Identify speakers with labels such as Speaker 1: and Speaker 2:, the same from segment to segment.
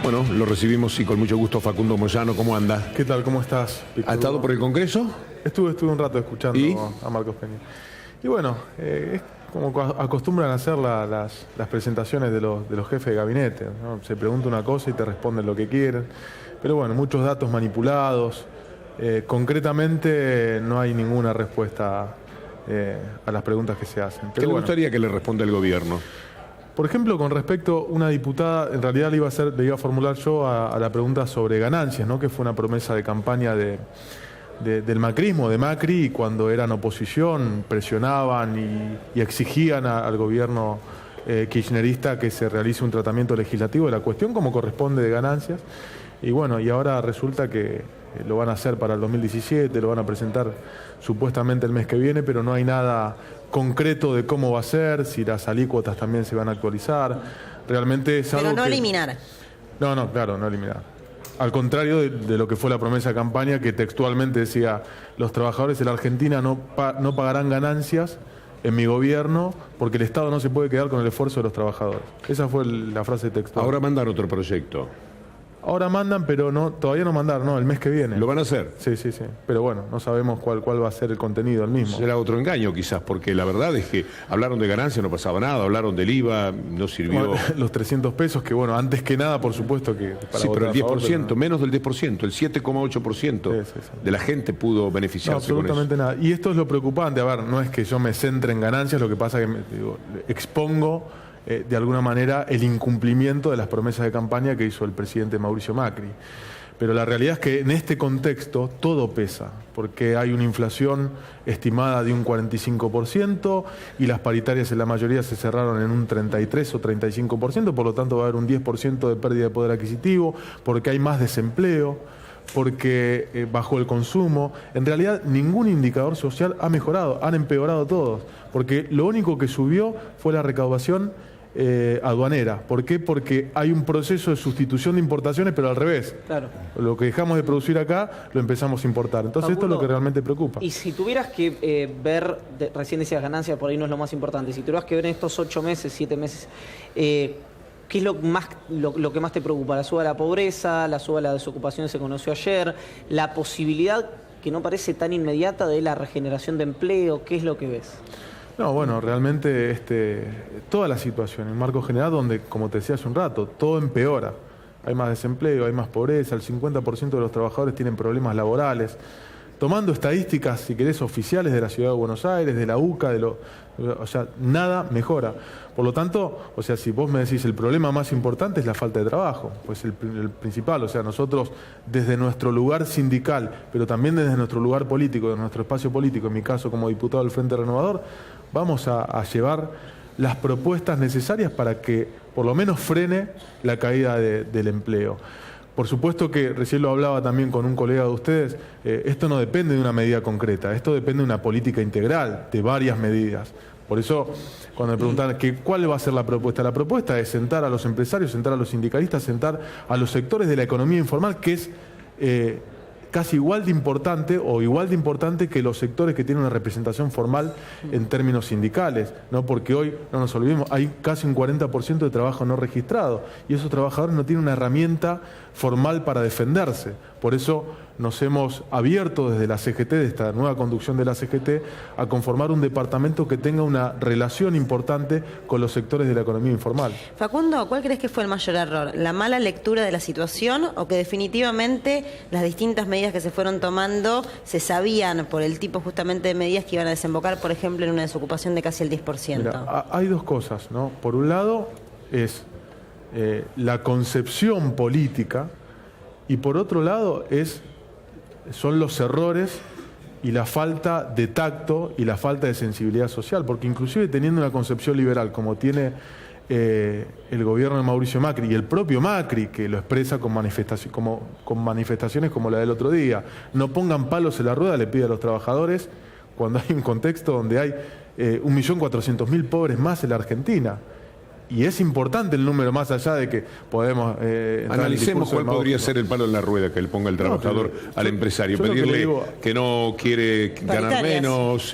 Speaker 1: Bueno, lo recibimos y con mucho gusto. Facundo Moyano, ¿cómo anda?
Speaker 2: ¿Qué tal? ¿Cómo estás,
Speaker 1: ¿Ha estado por el Congreso?
Speaker 2: Estuve un rato escuchando a Marcos Peña. Y bueno, es como acostumbran a hacer las presentaciones de los jefes de gabinete, ¿no? Se pregunta una cosa y te responden lo que quieren. Pero bueno, muchos datos manipulados. Concretamente no hay ninguna respuesta a las preguntas que se hacen.
Speaker 1: ¿Qué le gustaría que le responda el gobierno?
Speaker 2: Por ejemplo, con respecto a una diputada, en realidad le iba a formular yo a la pregunta sobre ganancias, ¿no? Que fue una promesa de campaña del macrismo, de Macri, y cuando eran oposición presionaban y exigían al gobierno kirchnerista que se realice un tratamiento legislativo de la cuestión como corresponde de ganancias. Y bueno, y ahora resulta que lo van a hacer para el 2017, lo van a presentar supuestamente el mes que viene, pero no hay nada concreto de cómo va a ser, si las alícuotas también se van a actualizar. Realmente es algo
Speaker 3: pero no eliminar.
Speaker 2: No, claro, no eliminar. Al contrario de lo que fue la promesa de campaña, que textualmente decía: los trabajadores de la Argentina no pagarán ganancias en mi gobierno porque el Estado no se puede quedar con el esfuerzo de los trabajadores. Esa fue la frase textual.
Speaker 1: Ahora mandan otro proyecto.
Speaker 2: Ahora mandan, pero todavía no mandaron, no, el mes que viene.
Speaker 1: ¿Lo van a hacer?
Speaker 2: Sí. Pero bueno, no sabemos cuál va a ser el contenido del mismo.
Speaker 1: Será otro engaño quizás, porque la verdad es que hablaron de ganancias, no pasaba nada, hablaron del IVA, no sirvió.
Speaker 2: Bueno, los 300 pesos, que bueno, antes que nada, por supuesto que...
Speaker 1: Sí, pero el 10%, pero menos del 10%, el 7,8% de la gente pudo beneficiarse con eso.
Speaker 2: Absolutamente nada. Y esto es lo preocupante. A ver, no es que yo me centre en ganancias, lo que pasa es que expongo de alguna manera el incumplimiento de las promesas de campaña que hizo el presidente Mauricio Macri. Pero la realidad es que en este contexto todo pesa, porque hay una inflación estimada de un 45% y las paritarias en la mayoría se cerraron en un 33 o 35%, por lo tanto va a haber un 10% de pérdida de poder adquisitivo, porque hay más desempleo, porque bajó el consumo. En realidad ningún indicador social ha mejorado, han empeorado todos, porque lo único que subió fue la recaudación aduanera. ¿Por qué? Porque hay un proceso de sustitución de importaciones, pero al revés.
Speaker 3: Claro.
Speaker 2: Lo que dejamos de producir acá, lo empezamos a importar. Entonces
Speaker 3: Facundo,
Speaker 2: esto es lo que realmente preocupa.
Speaker 3: Y si tuvieras que ver, recién decías ganancias, por ahí no es lo más importante, si tuvieras que ver en estos 8 meses, 7 meses, ¿qué es lo que más te preocupa? ¿La suba de la pobreza, la suba de la desocupación se conoció ayer, la posibilidad que no parece tan inmediata de la regeneración de empleo? ¿Qué es lo que ves?
Speaker 2: No, bueno, realmente toda la situación, en marco general, donde, como te decía hace un rato, todo empeora. Hay más desempleo, hay más pobreza, el 50% de los trabajadores tienen problemas laborales. Tomando estadísticas, si querés, oficiales de la Ciudad de Buenos Aires, de la UCA, o sea, nada mejora. Por lo tanto, o sea, si vos me decís el problema más importante es la falta de trabajo, pues el principal, o sea, nosotros desde nuestro lugar sindical, pero también desde nuestro lugar político, de nuestro espacio político, en mi caso como diputado del Frente Renovador, vamos a llevar las propuestas necesarias para que por lo menos frene la caída del empleo. Por supuesto que, recién lo hablaba también con un colega de ustedes, esto no depende de una medida concreta, esto depende de una política integral, de varias medidas. Por eso, cuando me preguntan cuál va a ser la propuesta es sentar a los empresarios, sentar a los sindicalistas, sentar a los sectores de la economía informal, que es casi igual de importante o igual de importante que los sectores que tienen una representación formal en términos sindicales, ¿no? Porque hoy, no nos olvidemos, hay casi un 40% de trabajo no registrado y esos trabajadores no tienen una herramienta formal para defenderse. Por eso nos hemos abierto desde la CGT, de esta nueva conducción de la CGT, a conformar un departamento que tenga una relación importante con los sectores de la economía informal.
Speaker 4: Facundo, ¿cuál crees que fue el mayor error? ¿La mala lectura de la situación o que definitivamente las distintas medidas que se fueron tomando se sabían por el tipo justamente de medidas que iban a desembocar, por ejemplo, en una desocupación de casi el 10%?
Speaker 2: Mira, hay dos cosas, ¿no? Por un lado es la concepción política y por otro lado son los errores y la falta de tacto y la falta de sensibilidad social, porque inclusive teniendo una concepción liberal como tiene el gobierno de Mauricio Macri y el propio Macri, que lo expresa con manifestaciones como la del otro día, no pongan palos en la rueda, le pide a los trabajadores, cuando hay un contexto donde hay 1.400.000 pobres más en la Argentina. y es importante el número, más allá de que podemos...
Speaker 1: Analicemos cuál podría ser el palo en la rueda que le ponga el trabajador al empresario. Pedirle que no quiere ganar menos,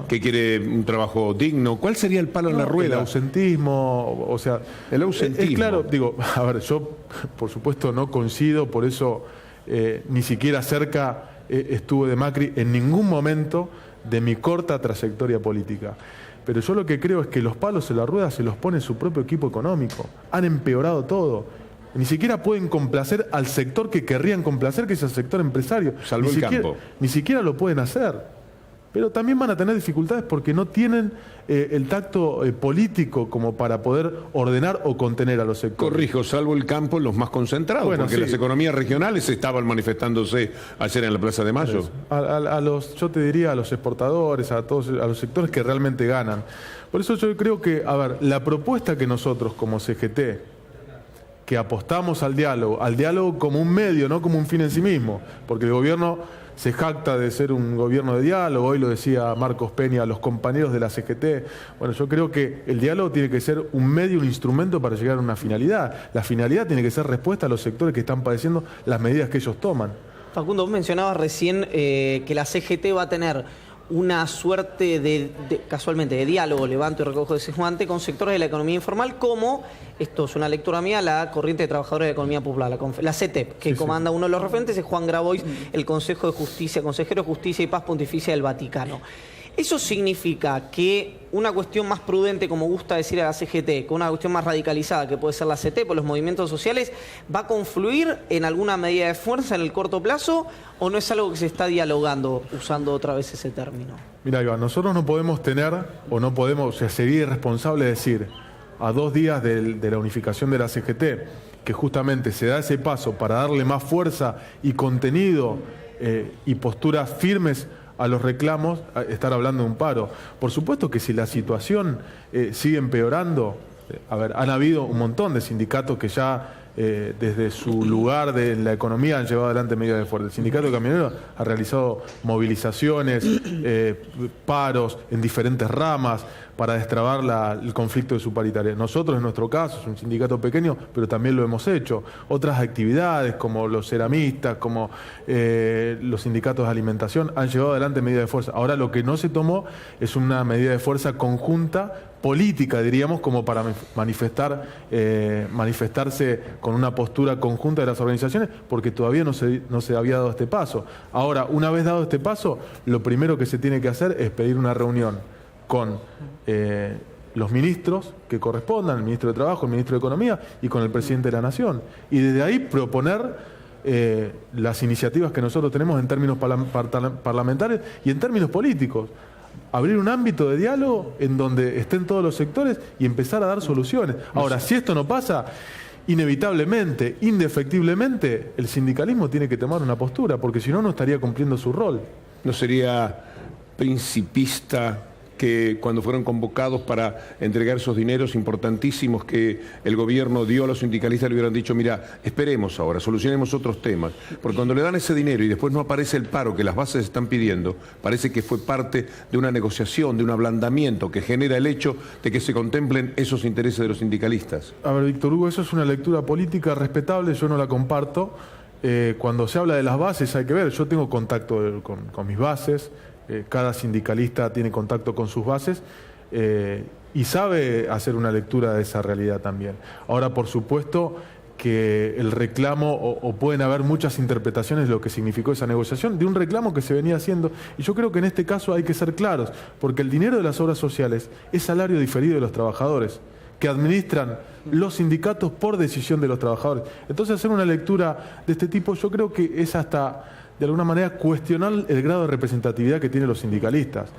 Speaker 1: que quiere un trabajo digno. ¿Cuál sería el palo en la rueda?
Speaker 2: El ausentismo, o sea...
Speaker 1: El ausentismo.
Speaker 2: Es claro, digo, a ver, yo por supuesto no coincido, por eso ni siquiera cerca estuve de Macri en ningún momento de mi corta trayectoria política. Pero yo lo que creo es que los palos en la rueda se los pone su propio equipo económico. Han empeorado todo. Ni siquiera pueden complacer al sector que querrían complacer, que es el sector empresario.
Speaker 1: Salvo el campo.
Speaker 2: Ni siquiera lo pueden hacer. Pero también van a tener dificultades porque no tienen el tacto político como para poder ordenar o contener a los sectores.
Speaker 1: Corrijo, salvo el campo, los más concentrados, porque sí, las economías regionales estaban manifestándose ayer en la Plaza de Mayo.
Speaker 2: Yo te diría a los exportadores, a los sectores que realmente ganan. Por eso yo creo que, a ver, la propuesta que nosotros como CGT, que apostamos al diálogo como un medio, no como un fin en sí mismo, porque el gobierno se jacta de ser un gobierno de diálogo, hoy lo decía Marcos Peña a los compañeros de la CGT. Bueno, yo creo que el diálogo tiene que ser un medio, un instrumento para llegar a una finalidad. La finalidad tiene que ser respuesta a los sectores que están padeciendo las medidas que ellos toman.
Speaker 3: Facundo, vos mencionabas recién que la CGT va a tener una suerte de casualmente, de diálogo, levanto y recojo de ese guante con sectores de la economía informal, como, esto es una lectura mía, la Corriente de Trabajadores de Economía Popular, la CETEP, que comanda uno de los referentes, es Juan Grabois, el Consejo de Justicia, Consejero de Justicia y Paz Pontificia del Vaticano. ¿Eso significa que una cuestión más prudente, como gusta decir a la CGT, con una cuestión más radicalizada, que puede ser la CETEP o los movimientos sociales, va a confluir en alguna medida de fuerza en el corto plazo, o no es algo que se está dialogando, usando otra vez ese término?
Speaker 2: Mira, Iván, nosotros no podemos tener, o no podemos, o sea, sería irresponsable decir, a 2 días de la unificación de la CGT, que justamente se da ese paso para darle más fuerza y contenido y posturas firmes a los reclamos, a estar hablando de un paro. Por supuesto que si la situación sigue empeorando, a ver, han habido un montón de sindicatos que ya desde su lugar de la economía han llevado adelante medidas de fuerza. El sindicato de camioneros ha realizado movilizaciones, paros en diferentes ramas para destrabar el conflicto de su paritaria. Nosotros, en nuestro caso, es un sindicato pequeño, pero también lo hemos hecho. Otras actividades, como los ceramistas, como los sindicatos de alimentación, han llevado adelante medidas de fuerza. Ahora, lo que no se tomó es una medida de fuerza conjunta, política, diríamos, como para manifestarse con una postura conjunta de las organizaciones, porque todavía no se había dado este paso. Ahora, una vez dado este paso, lo primero que se tiene que hacer es pedir una reunión con los ministros que correspondan, el ministro de Trabajo, el ministro de Economía y con el presidente de la Nación. Y desde ahí proponer las iniciativas que nosotros tenemos en términos parlamentarios y en términos políticos. Abrir un ámbito de diálogo en donde estén todos los sectores y empezar a dar soluciones. Ahora, si esto no pasa, inevitablemente, indefectiblemente, el sindicalismo tiene que tomar una postura, porque si no, no estaría cumpliendo su rol.
Speaker 1: ¿No sería principista que cuando fueron convocados para entregar esos dineros importantísimos que el gobierno dio a los sindicalistas, le hubieran dicho, mira, esperemos ahora, solucionemos otros temas? Porque cuando le dan ese dinero y después no aparece el paro que las bases están pidiendo, parece que fue parte de una negociación, de un ablandamiento que genera el hecho de que se contemplen esos intereses de los sindicalistas.
Speaker 2: A ver, Víctor Hugo, eso es una lectura política respetable, yo no la comparto. Cuando se habla de las bases hay que ver, yo tengo contacto con mis bases, cada sindicalista tiene contacto con sus bases y sabe hacer una lectura de esa realidad también. Ahora, por supuesto que el reclamo, o pueden haber muchas interpretaciones de lo que significó esa negociación, de un reclamo que se venía haciendo, y yo creo que en este caso hay que ser claros, porque el dinero de las obras sociales es salario diferido de los trabajadores, que administran los sindicatos por decisión de los trabajadores. Entonces, hacer una lectura de este tipo, yo creo que es hasta, de alguna manera, cuestionar el grado de representatividad que tienen los sindicalistas.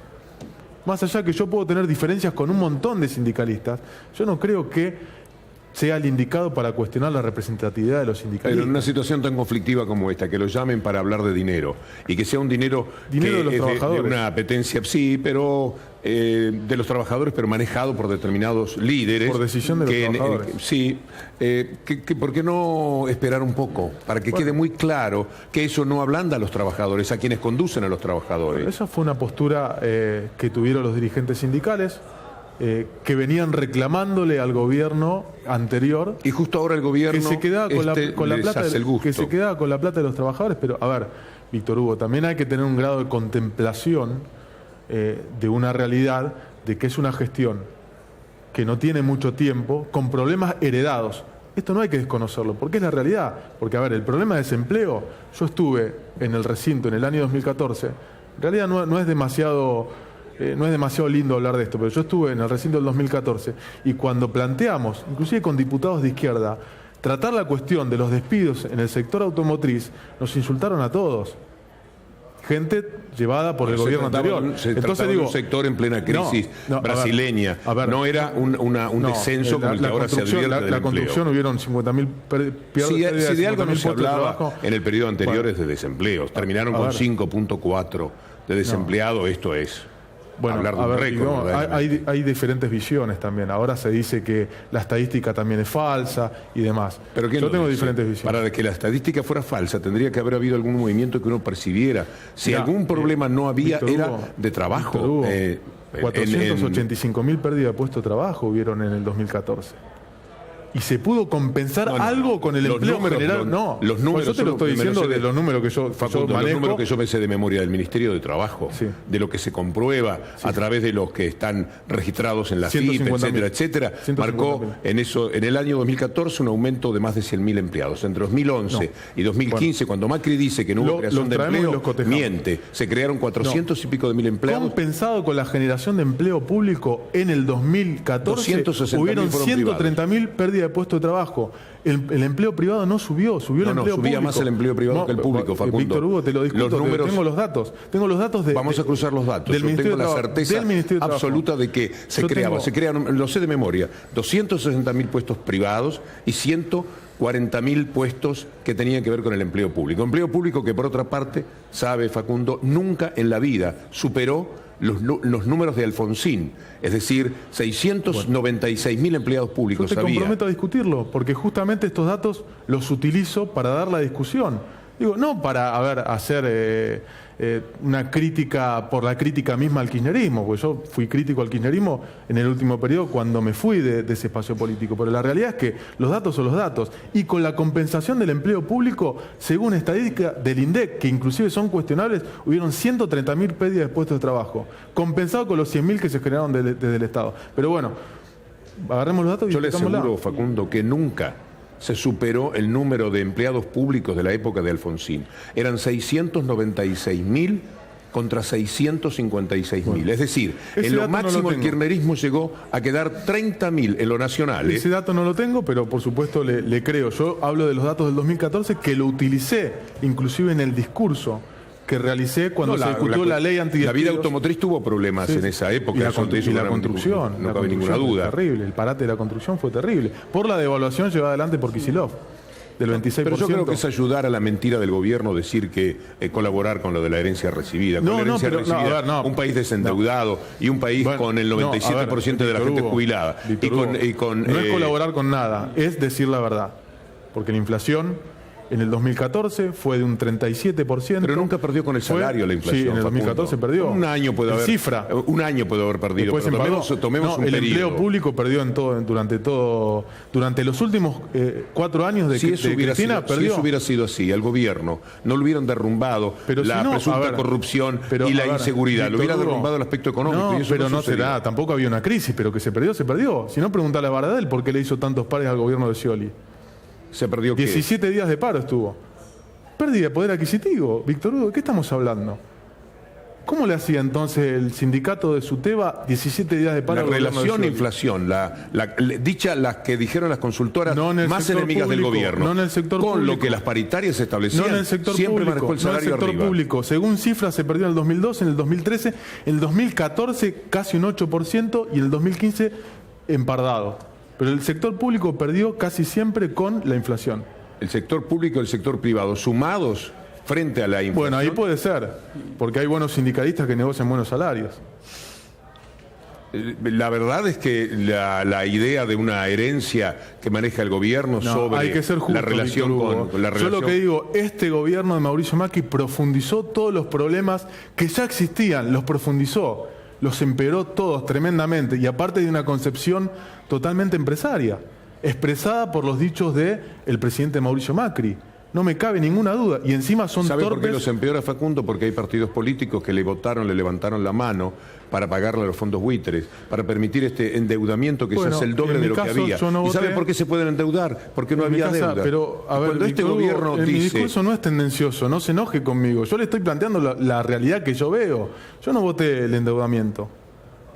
Speaker 2: Más allá que yo puedo tener diferencias con un montón de sindicalistas, yo no creo que sea el indicado para cuestionar la representatividad de los sindicalistas.
Speaker 1: Pero en una situación tan conflictiva como esta, que lo llamen para hablar de dinero, y que sea un dinero que
Speaker 2: de los trabajadores,
Speaker 1: de una apetencia, sí, pero de los trabajadores, pero manejado por determinados líderes.
Speaker 2: Por decisión de los trabajadores.
Speaker 1: Sí, ¿por qué no esperar un poco? Para que quede muy claro que eso no ablanda a los trabajadores, a quienes conducen a los trabajadores.
Speaker 2: Esa fue una postura que tuvieron los dirigentes sindicales. que venían reclamándole al gobierno anterior.
Speaker 1: Y justo ahora el gobierno
Speaker 2: que se quedaba con la plata,
Speaker 1: hace el gusto.
Speaker 2: que se quedaba con la plata de los trabajadores. Pero, a ver, Víctor Hugo, también hay que tener un grado de contemplación de una realidad, de que es una gestión que no tiene mucho tiempo, con problemas heredados. Esto no hay que desconocerlo, porque es la realidad. Porque, a ver, el problema de desempleo, yo estuve en el recinto en el año 2014, en realidad no es demasiado lindo hablar de esto, pero yo estuve en el recinto del 2014 y cuando planteamos, inclusive con diputados de izquierda, tratar la cuestión de los despidos en el sector automotriz, nos insultaron a todos. Gente llevada por el gobierno anterior.
Speaker 1: Entonces digo, un sector en plena crisis brasileña. A ver, no era un descenso como el que ahora se advierte del
Speaker 2: la construcción hubieron 50.000 pérdidas.
Speaker 1: Si de algo no se hablaba en el periodo anterior es de desempleos. Terminaron con 5.4 de desempleado. Esto es hablar de un récord.
Speaker 2: Hay diferentes visiones también. Ahora se dice que la estadística también es falsa y demás.
Speaker 1: Pero yo tengo diferentes visiones. Para que la estadística fuera falsa, tendría que haber habido algún movimiento que uno percibiera. Si algún problema no había, era de trabajo.
Speaker 2: 485.000 pérdidas de puesto de trabajo hubieron en el 2014. ¿Y se pudo compensar algo con el empleo general?
Speaker 1: Los números,
Speaker 2: yo te lo estoy diciendo de los números que yo manejo.
Speaker 1: Los números que yo me sé de memoria del Ministerio de Trabajo, de lo que se comprueba a través de los que están registrados en la CIP, etcétera, marcó en el año 2014 un aumento de más de 100.000 empleados. Entre 2011 y 2015, cuando Macri dice que no hubo creación de empleo, miente. Se crearon 400 y pico de mil empleados.
Speaker 2: Compensado con la generación de empleo público en el 2014, hubieron 130.000 pérdidas de puesto de trabajo. El empleo privado no subió, subió el empleo público.
Speaker 1: Subía más el empleo privado que el público, Facundo.
Speaker 2: Víctor Hugo, te lo discuto, tengo los datos. Tengo los datos
Speaker 1: Vamos a cruzar los datos. Yo tengo la certeza absoluta de que se crearon, lo sé de memoria, 260.000 puestos privados y 140.000 puestos que tenían que ver con el empleo público. Empleo público que, por otra parte, sabe Facundo, nunca en la vida superó los números de Alfonsín, es decir, 696.000 empleados públicos.
Speaker 2: Yo te comprometo a discutirlo, porque justamente estos datos los utilizo para dar la discusión. Digo, no para hacer una crítica por la crítica misma al kirchnerismo, porque yo fui crítico al kirchnerismo en el último periodo cuando me fui de ese espacio político, pero la realidad es que los datos son los datos, y con la compensación del empleo público, según estadística del INDEC, que inclusive son cuestionables, hubieron 130.000 pérdidas de puestos de trabajo, compensado con los 100.000 que se generaron desde el Estado. Pero bueno, agarremos los datos y
Speaker 1: yo le aseguro, Facundo, que nunca se superó el número de empleados públicos de la época de Alfonsín. Eran 696.000 contra 656.000. Es decir, en lo máximo el kirchnerismo llegó a quedar 30.000 en lo nacional.
Speaker 2: Ese dato no lo tengo, pero por supuesto le creo. Yo hablo de los datos del 2014 que lo utilicé inclusive en el discurso que realicé cuando se discutió la ley antidespidos.
Speaker 1: La vida automotriz tuvo problemas en esa época.
Speaker 2: Y la construcción,
Speaker 1: no cabe ninguna duda.
Speaker 2: Fue terrible, el parate de la construcción fue terrible. Por la devaluación llevada adelante por Kicillof, del 26%.
Speaker 1: Pero yo creo que es ayudar a la mentira del gobierno decir que colaborar con lo de la herencia recibida. Un país desendeudado y un país con el 97% de la gente jubilada.
Speaker 2: No es colaborar con nada, es decir la verdad. Porque la inflación en el 2014 fue de un 37%.
Speaker 1: Pero nunca perdió con el salario la inflación.
Speaker 2: Sí, en el 2014 perdió.
Speaker 1: Un año puede haber perdido.
Speaker 2: Después
Speaker 1: pero tomemos un
Speaker 2: el
Speaker 1: periodo.
Speaker 2: Empleo público perdió durante los últimos 4 años de Cristina.
Speaker 1: Si eso hubiera sido así, al gobierno no lo hubieran derrumbado la presunta corrupción y la inseguridad. Lo hubiera derrumbado el aspecto económico.
Speaker 2: No, pero no se da. Tampoco había una crisis, pero que se perdió, se perdió. Si no, preguntale a Baradel por qué le hizo tantos pares al gobierno de Scioli.
Speaker 1: Se perdió
Speaker 2: 17 días de paro estuvo. Pérdida de poder adquisitivo. Víctor Hugo, ¿de qué estamos hablando? ¿Cómo le hacía entonces el sindicato de Suteba 17 días de paro?
Speaker 1: La relación inflación, las que dijeron las consultoras más enemigas del gobierno,
Speaker 2: no en el sector
Speaker 1: con
Speaker 2: público,
Speaker 1: lo que las paritarias establecían,
Speaker 2: no en el sector
Speaker 1: siempre
Speaker 2: público,
Speaker 1: manejó el salario arriba.
Speaker 2: Público. Según cifras se perdió en el 2012, en el 2013, en el 2014 casi un 8% y en el 2015 empardado. Pero el sector público perdió casi siempre con la inflación.
Speaker 1: El sector público y el sector privado, sumados frente a la inflación.
Speaker 2: Bueno, ahí puede ser, porque hay buenos sindicalistas que negocian buenos salarios.
Speaker 1: La verdad es que la idea de una herencia que maneja el gobierno sobre
Speaker 2: hay que ser justo,
Speaker 1: la relación con la relación...
Speaker 2: Yo lo que digo, este gobierno de Mauricio Macri profundizó todos los problemas que ya existían, los profundizó. los empeoró todos tremendamente, y aparte de una concepción totalmente empresaria, expresada por los dichos del presidente Mauricio Macri. No me cabe ninguna duda. Y encima son
Speaker 1: ¿Sabe
Speaker 2: torpes.
Speaker 1: por qué los empeora, Facundo? Porque hay partidos políticos que le votaron, le levantaron la mano para pagarle a los fondos buitres, para permitir este endeudamiento que se hace el doble de lo que había. ¿Y sabe por qué se pueden endeudar? Porque no había deuda.
Speaker 2: Pero, a ver,
Speaker 1: cuando este gobierno
Speaker 2: mi
Speaker 1: dice...
Speaker 2: discurso no es tendencioso, no se enoje conmigo. Yo le estoy planteando la realidad que yo veo. Yo no voté el endeudamiento.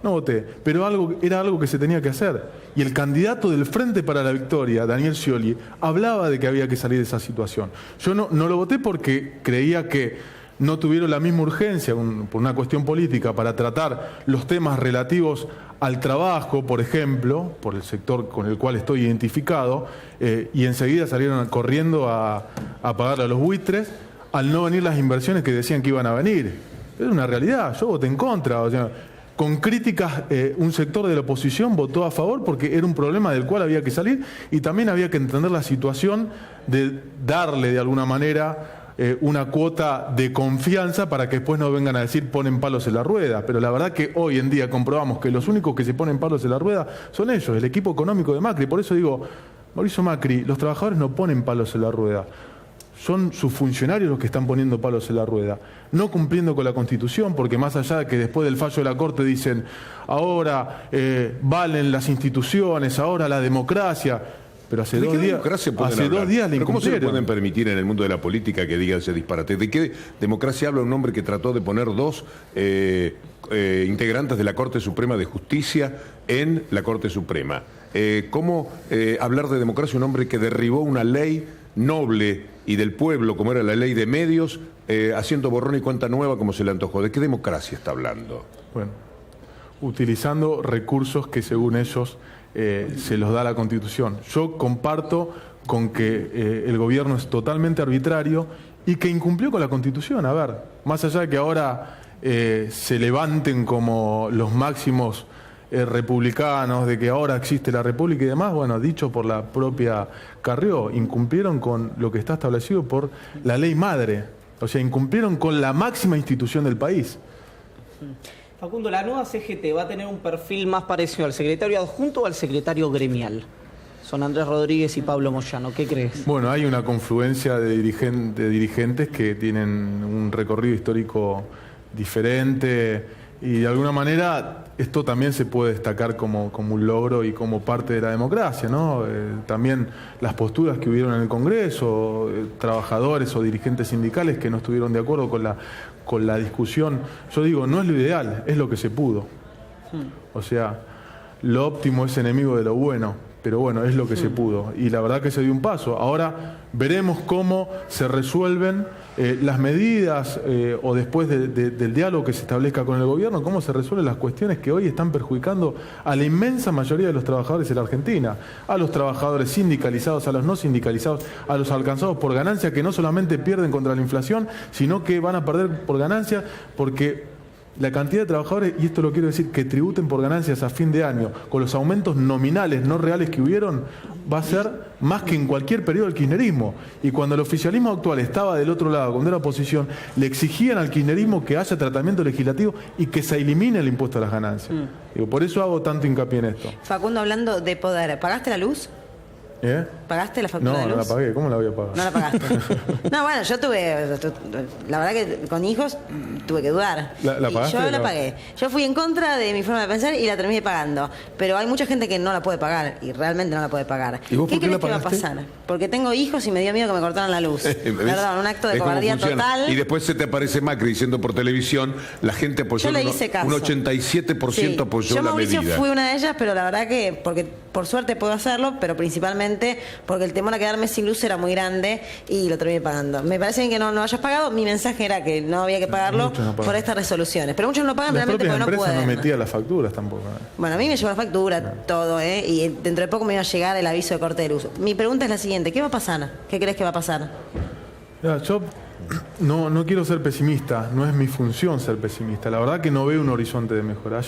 Speaker 2: No voté, pero era algo que se tenía que hacer. Y el candidato del Frente para la Victoria, Daniel Scioli, hablaba de que había que salir de esa situación. Yo no lo voté porque creía que no tuvieron la misma urgencia, por una cuestión política, para tratar los temas relativos al trabajo, por ejemplo, por el sector con el cual estoy identificado, y enseguida salieron corriendo a pagarle a los buitres, al no venir las inversiones que decían que iban a venir. Es una realidad, yo voté en contra, o sea... Con críticas, un sector de la oposición votó a favor porque era un problema del cual había que salir, y también había que entender la situación de darle de alguna manera una cuota de confianza para que después no vengan a decir ponen palos en la rueda. Pero la verdad que hoy en día comprobamos que los únicos que se ponen palos en la rueda son ellos, el equipo económico de Macri. Por eso digo, Mauricio Macri, los trabajadores no ponen palos en la rueda. Son sus funcionarios los que están poniendo palos en la rueda, no cumpliendo con la Constitución, porque más allá de que después del fallo de la Corte dicen ahora valen las instituciones, ahora la democracia, pero hace 2 días le incumplieron.
Speaker 1: ¿Cómo se le pueden permitir en el mundo de la política que diga ese disparate? ¿De qué democracia habla un hombre que trató de poner 2 integrantes de la Corte Suprema de Justicia en la Corte Suprema? ¿Cómo hablar de democracia un hombre que derribó una ley noble y del pueblo, como era la ley de medios, haciendo borrón y cuenta nueva como se le antojó? ¿De qué democracia está hablando?
Speaker 2: Bueno, utilizando recursos que según ellos se los da la Constitución. Yo comparto con que el gobierno es totalmente arbitrario y que incumplió con la Constitución. A ver, más allá de que ahora se levanten como los máximos republicanos, de que ahora existe la República y demás, bueno, dicho por la propia Carrió, incumplieron con lo que está establecido por la ley madre, o sea, incumplieron con la máxima institución del país.
Speaker 3: Facundo, ¿la nueva CGT va a tener un perfil más parecido al secretario adjunto o al secretario gremial? Son Andrés Rodríguez y Pablo Moyano, ¿qué crees?
Speaker 2: Bueno, hay una confluencia de dirigentes que tienen un recorrido histórico diferente, y de alguna manera esto también se puede destacar como un logro y como parte de la democracia, ¿no? También las posturas que hubieron en el Congreso, trabajadores o dirigentes sindicales que no estuvieron de acuerdo con la discusión. Yo digo, no es lo ideal, es lo que se pudo. O sea, lo óptimo es enemigo de lo bueno, pero bueno, es lo que se pudo. Y la verdad que se dio un paso. Ahora veremos cómo se resuelven las medidas o después del diálogo que se establezca con el gobierno, cómo se resuelven las cuestiones que hoy están perjudicando a la inmensa mayoría de los trabajadores en la Argentina, a los trabajadores sindicalizados, a los no sindicalizados, a los alcanzados por ganancia, que no solamente pierden contra la inflación, sino que van a perder por ganancia porque la cantidad de trabajadores, y esto lo quiero decir, que tributen por ganancias a fin de año, con los aumentos nominales no reales que hubieron, va a ser más que en cualquier periodo del kirchnerismo. Y cuando el oficialismo actual estaba del otro lado, cuando era oposición, le exigían al kirchnerismo que haya tratamiento legislativo y que se elimine el impuesto a las ganancias. Digo, por eso hago tanto hincapié en esto.
Speaker 4: Facundo, hablando de poder, ¿pagaste la luz? ¿Pagaste la factura de luz?
Speaker 2: No la pagué. ¿Cómo la voy a pagar?
Speaker 4: No la pagaste. No, bueno, yo la verdad que con hijos tuve que dudar.
Speaker 2: ¿La pagaste?
Speaker 4: Yo la pagué. Yo fui en contra de mi forma de pensar y la terminé pagando. Pero hay mucha gente que no la puede pagar y realmente no la puede pagar.
Speaker 1: ¿Y vos
Speaker 4: ¿Qué
Speaker 1: por qué
Speaker 4: crees
Speaker 1: la
Speaker 4: que va a
Speaker 1: pagaste?
Speaker 4: pasar? Porque tengo hijos y me dio miedo que me cortaran la luz. Perdón, un acto de cobardía total.
Speaker 1: Y después se te aparece Macri diciendo por televisión, la gente apoyó,
Speaker 4: yo le hice caso.
Speaker 1: Un 87% apoyó
Speaker 4: yo,
Speaker 1: la
Speaker 4: Mauricio,
Speaker 1: medida.
Speaker 4: fui una de ellas, pero la verdad que, porque por suerte puedo hacerlo, pero principalmente porque el temor a quedarme sin luz era muy grande y lo terminé pagando. Me parece que no hayas pagado. Mi mensaje era que no había que pagarlo por estas resoluciones. Pero muchos no lo pagan realmente porque no pueden.
Speaker 2: Las propias empresas no metían las facturas tampoco.
Speaker 4: Bueno, a mí me llegó la factura, todo, y dentro de poco me iba a llegar el aviso de corte de luz. Mi pregunta es la siguiente, ¿qué va a pasar? ¿Qué crees que va a pasar?
Speaker 2: Ya, yo no quiero ser pesimista, no es mi función ser pesimista. La verdad que no veo un horizonte de mejora.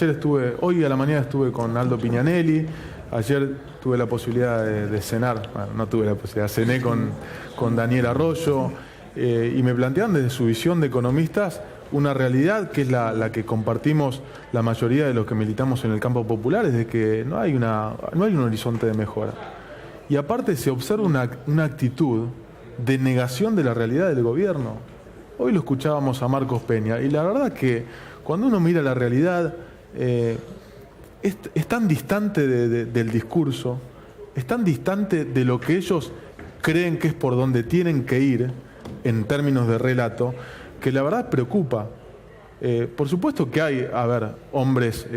Speaker 2: Hoy a la mañana estuve con Aldo Piñanelli, ayer tuve la posibilidad de cenar, bueno, no tuve la posibilidad, cené con Daniel Arroyo, y me plantean desde su visión de economistas una realidad que es la que compartimos la mayoría de los que militamos en el campo popular, es de que no hay un horizonte de mejora. Y aparte se observa una actitud de negación de la realidad del gobierno. Hoy lo escuchábamos a Marcos Peña, y la verdad que cuando uno mira la realidad, es tan distante del discurso, es tan distante de lo que ellos creen que es por donde tienen que ir en términos de relato, que la verdad preocupa. Por supuesto que hay, hombres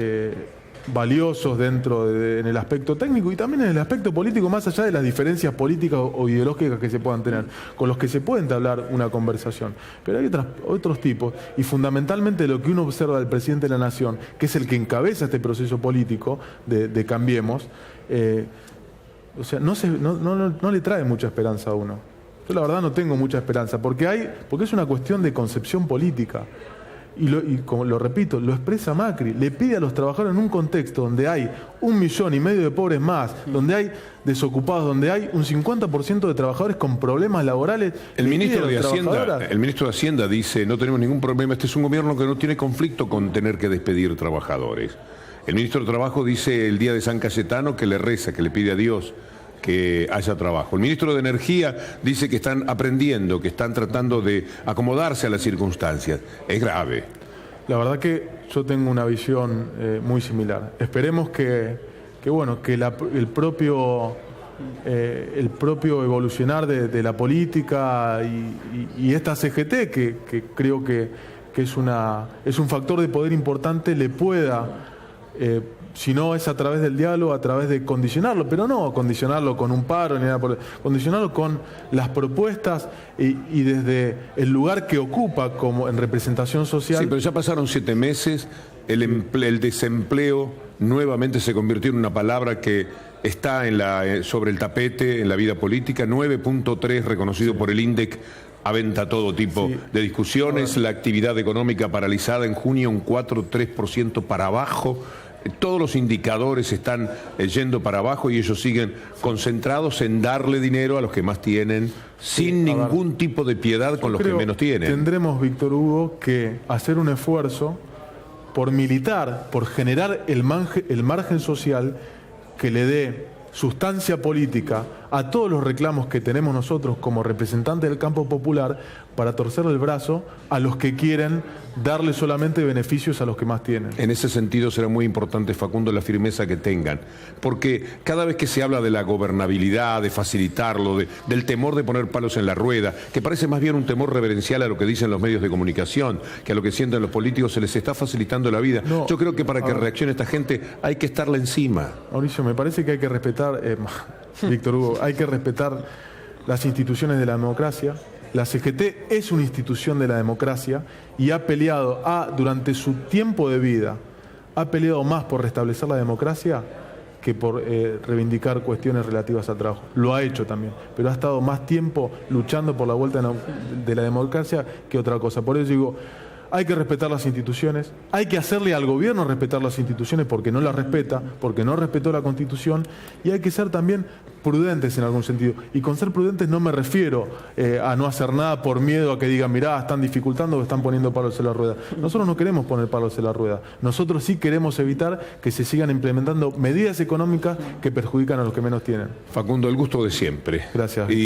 Speaker 2: valiosos en el aspecto técnico y también en el aspecto político, más allá de las diferencias políticas o ideológicas que se puedan tener, con los que se puede entablar una conversación. Pero hay otros tipos, y fundamentalmente lo que uno observa del presidente de la Nación, que es el que encabeza este proceso político de Cambiemos, no le trae mucha esperanza a uno. Yo la verdad no tengo mucha esperanza, porque es una cuestión de concepción política. Y como lo repito, lo expresa Macri, le pide a los trabajadores en un contexto donde hay 1,5 millones de pobres más, donde hay desocupados, donde hay un 50% de trabajadores con problemas laborales.
Speaker 1: El ministro de Hacienda dice, no tenemos ningún problema, este es un gobierno que no tiene conflicto con tener que despedir trabajadores. El ministro de Trabajo dice el día de San Cayetano que le reza, que le pide a Dios que haya trabajo. El ministro de Energía dice que están aprendiendo, que están tratando de acomodarse a las circunstancias. Es grave.
Speaker 2: La verdad que yo tengo una visión muy similar. Esperemos que el propio evolucionar de la política y esta CGT, que creo que es un factor de poder importante, le pueda... si no es a través del diálogo, a través de condicionarlo, pero no condicionarlo con un paro, ni nada condicionarlo con las propuestas y desde el lugar que ocupa como en representación social.
Speaker 1: Sí, pero ya pasaron 7 meses, el desempleo nuevamente se convirtió en una palabra que está sobre el tapete en la vida política, 9.3 reconocido por el INDEC. Aventa todo tipo de discusiones, la actividad económica paralizada en junio un 4,3% para abajo. Todos los indicadores están yendo para abajo y ellos siguen concentrados en darle dinero a los que más tienen, sin ningún tipo de piedad con los que menos tienen.
Speaker 2: Tendremos, Víctor Hugo, que hacer un esfuerzo por militar, por generar el margen social que le dé sustancia política a todos los reclamos que tenemos nosotros como representantes del campo popular, para torcerle el brazo a los que quieren darle solamente beneficios a los que más tienen.
Speaker 1: En ese sentido será muy importante, Facundo, la firmeza que tengan, porque cada vez que se habla de la gobernabilidad, de facilitarlo, del temor de poner palos en la rueda, que parece más bien un temor reverencial a lo que dicen los medios de comunicación, que a lo que sienten los políticos, se les está facilitando la vida. No, yo creo que para que reaccione esta gente hay que estarla encima.
Speaker 2: Mauricio, me parece que hay que respetar, Víctor Hugo, hay que respetar las instituciones de la democracia. La CGT es una institución de la democracia y ha peleado, durante su tiempo de vida, ha peleado más por restablecer la democracia que por reivindicar cuestiones relativas al trabajo. Lo ha hecho también, pero ha estado más tiempo luchando por la vuelta de la democracia que otra cosa. Por eso digo, hay que respetar las instituciones, hay que hacerle al gobierno respetar las instituciones porque no las respeta, porque no respetó la Constitución, y hay que ser también prudentes en algún sentido. Y con ser prudentes no me refiero a no hacer nada por miedo a que digan, mirá, están dificultando o están poniendo palos en la rueda. Nosotros no queremos poner palos en la rueda. Nosotros sí queremos evitar que se sigan implementando medidas económicas que perjudican a los que menos tienen.
Speaker 1: Facundo, el gusto de siempre.
Speaker 2: Gracias.